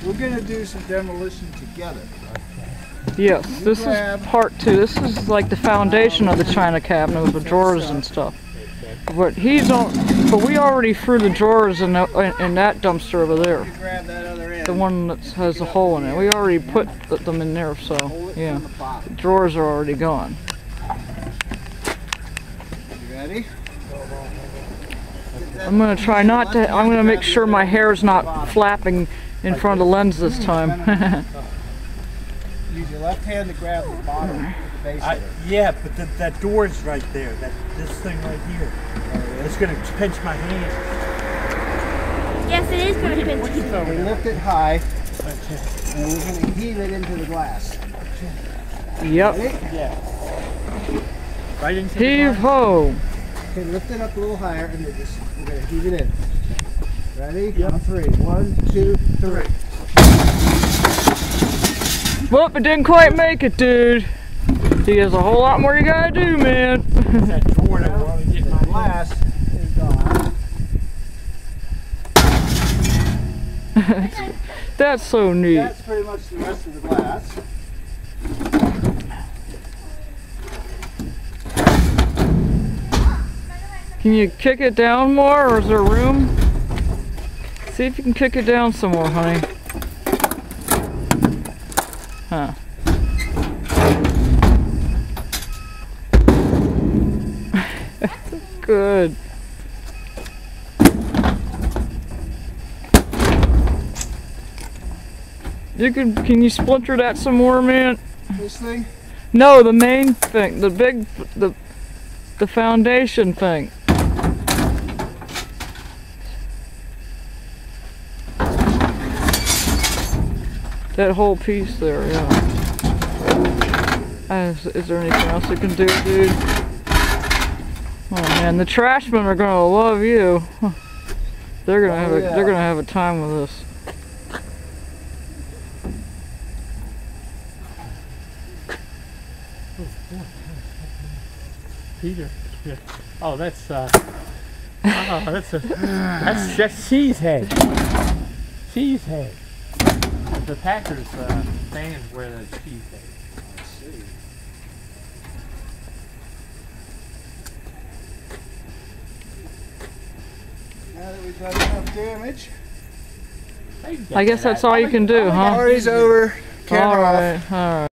We're going to do some demolition together. Yes, this is part 2. This is like the foundation of the china cabinet with the drawers and stuff. But but we already threw the drawers in that dumpster over there. The one that has a hole in it. We already put them in there, so yeah. The drawers are already gone. You ready? I'm gonna try not to. I'm gonna make sure my hair's not flapping in front of the lens this time. Use your left hand to grab the bottom base of it. Yeah, but that door's right there. This thing right here. It's going to pinch my hand. Yes, it is going to pinch you. So we lift it high, and we're going to heave it into the glass. Yep. Ready? Yeah. Right into Heave ho! Okay, lift it up a little higher, and we're going to heave it in. Ready? Yep. On 3. 1, 2, 3. Whoop, it didn't quite make it, dude. There's a whole lot more you gotta do, man. that drawer that we're only getting my glass is gone. That's so neat. That's pretty much the rest of the glass. Can you kick it down more, or is there room? See if you can kick it down some more, honey. Huh. Good. Can you splinter that some more, man? This thing? No, the main thing, the foundation thing. That whole piece there, yeah. Is there anything else you can do, dude? Oh man, the trashmen are gonna love you. They're gonna have a time with this. Peter. Yeah. Oh, that's just cheese head. Cheese head. The Packers fans wear the cheese head. Let's see. Now that we've done enough damage, I guess that's all you can do, huh? Party's over. Camera off. All right.